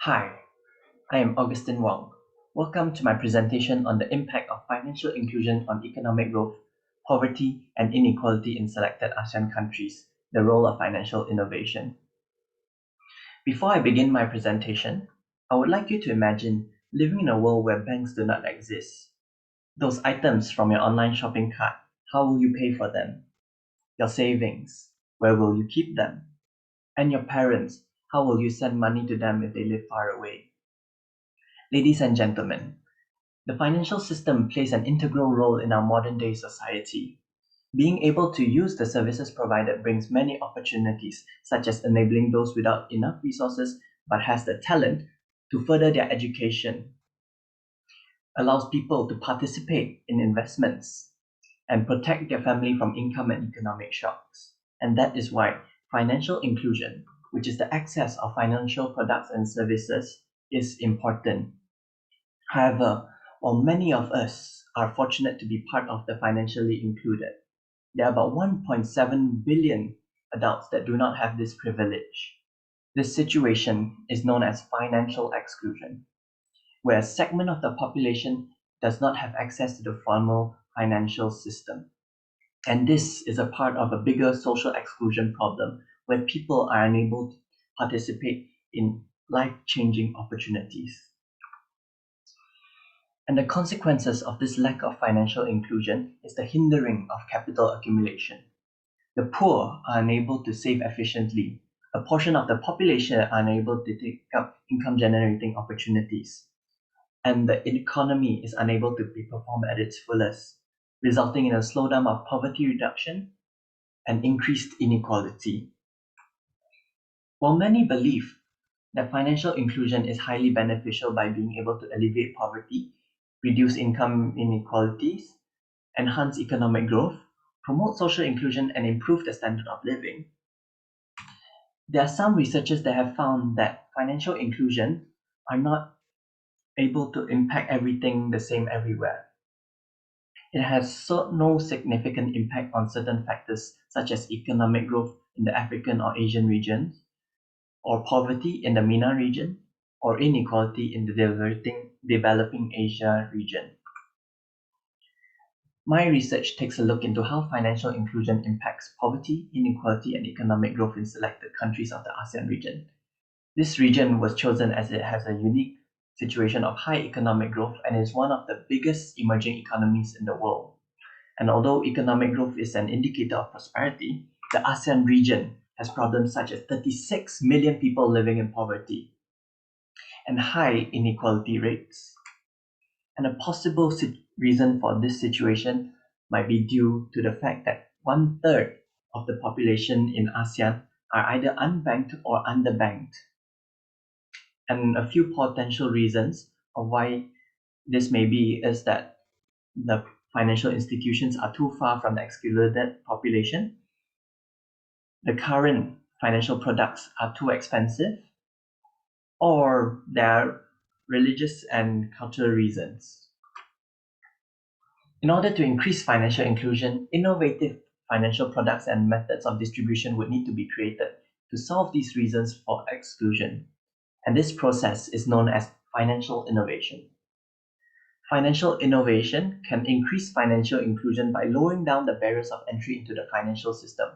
Hi, I am Augustinne Wong. Welcome to my presentation on the impact of financial inclusion on economic growth, poverty, and inequality in selected ASEAN countries, the role of financial innovation. Before I begin my presentation, I would like you to imagine living in a world where banks do not exist. Those items from your online shopping cart, how will you pay for them? Your savings, where will you keep them? And your parents, how will you send money to them if they live far away? Ladies and gentlemen, the financial system plays an integral role in our modern-day society. Being able to use the services provided brings many opportunities, such as enabling those without enough resources but has the talent to further their education, allows people to participate in investments, and protect their family from income and economic shocks. And that is why financial inclusion, which is the access of financial products and services, is important. However, while many of us are fortunate to be part of the financially included, there are about 1.7 billion adults that do not have this privilege. This situation is known as financial exclusion, where a segment of the population does not have access to the formal financial system. And this is a part of a bigger social exclusion problem where people are unable to participate in life-changing opportunities. And the consequences of this lack of financial inclusion is the hindering of capital accumulation. The poor are unable to save efficiently. A portion of the population are unable to take up income-generating opportunities. And the economy is unable to be performed at its fullest, resulting in a slowdown of poverty reduction and increased inequality. While many believe that financial inclusion is highly beneficial by being able to alleviate poverty, reduce income inequalities, enhance economic growth, promote social inclusion, and improve the standard of living, there are some researchers that have found that financial inclusion are not able to impact everything the same everywhere. It has no significant impact on certain factors such as economic growth in the African or Asian regions, or poverty in the MENA region, or inequality in the developing Asia region. My research takes a look into how financial inclusion impacts poverty, inequality, and economic growth in selected countries of the ASEAN region. This region was chosen as it has a unique situation of high economic growth and is one of the biggest emerging economies in the world. And although economic growth is an indicator of prosperity, the ASEAN region has problems such as 36 million people living in poverty and high inequality rates. And a possible reason for this situation might be due to the fact that 1/3 of the population in ASEAN are either unbanked or underbanked. And a few potential reasons of why this may be is that the financial institutions are too far from the excluded population, the current financial products are too expensive, or there are religious and cultural reasons. In order to increase financial inclusion, innovative financial products and methods of distribution would need to be created to solve these reasons for exclusion. And this process is known as financial innovation. Financial innovation can increase financial inclusion by lowering down the barriers of entry into the financial system.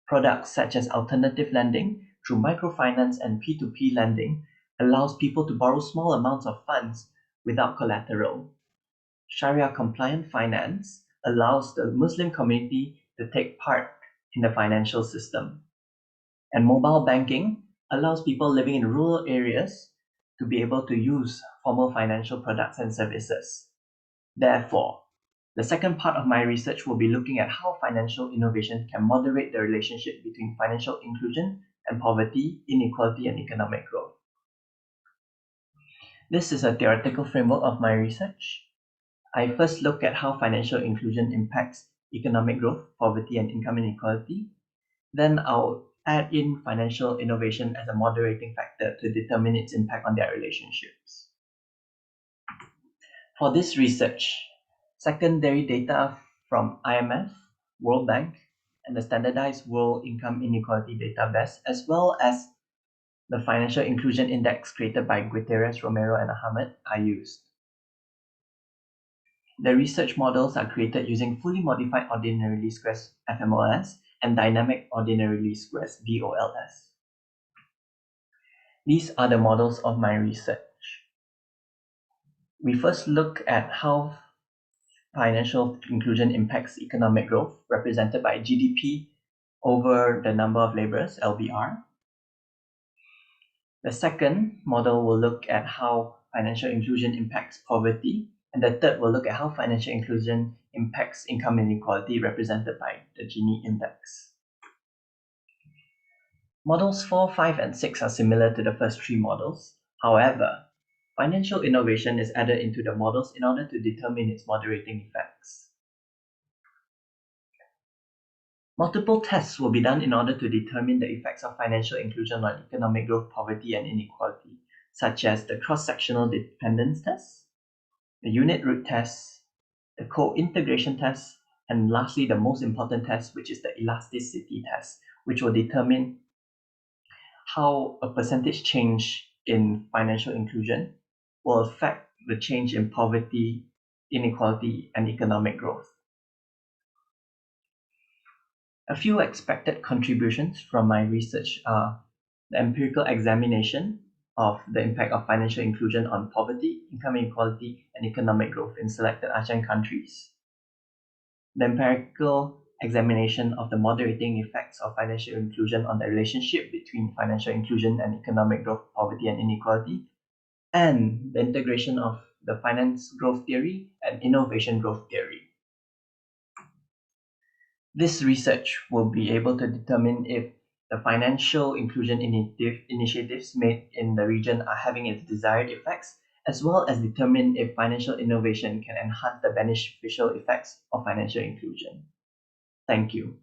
Products such as alternative lending through microfinance and P2P lending allows people to borrow small amounts of funds without collateral. Sharia-compliant finance allows the Muslim community to take part in the financial system. And mobile banking allows people living in rural areas to be able to use formal financial products and services. Therefore, the second part of my research will be looking at how financial innovation can moderate the relationship between financial inclusion and poverty, inequality, and economic growth. This is a theoretical framework of my research. I first look at how financial inclusion impacts economic growth, poverty, and income inequality. Then I'll add in financial innovation as a moderating factor to determine its impact on their relationships. For this research, secondary data from IMF, World Bank, and the Standardized World Income Inequality Database, as well as the Financial Inclusion Index created by Gutierrez, Romero, and Ahmed are used. The research models are created using fully modified ordinary least squares FMOS and dynamic ordinary least squares DOLS. These are the models of my research. We first look at how financial inclusion impacts economic growth, represented by GDP over the number of laborers, LBR. The second model will look at how financial inclusion impacts poverty, and the third will look at how financial inclusion impacts income inequality, represented by the Gini index. Models 4, 5, and 6 are similar to the first three models. However, financial innovation is added into the models in order to determine its moderating effects. Multiple tests will be done in order to determine the effects of financial inclusion on economic growth, poverty, and inequality, such as the cross-sectional dependence test, the unit root test, the co-integration test, and lastly, the most important test, which is the elasticity test, which will determine how a percentage change in financial inclusion will affect the change in poverty, inequality, and economic growth. A few expected contributions from my research are the empirical examination of the impact of financial inclusion on poverty, income inequality, and economic growth in selected ASEAN countries, the empirical examination of the moderating effects of financial inclusion on the relationship between financial inclusion and economic growth, poverty, and inequality, and the integration of the finance growth theory and innovation growth theory. This research will be able to determine if the financial inclusion initiatives made in the region are having its desired effects, as well as determine if financial innovation can enhance the beneficial effects of financial inclusion. Thank you.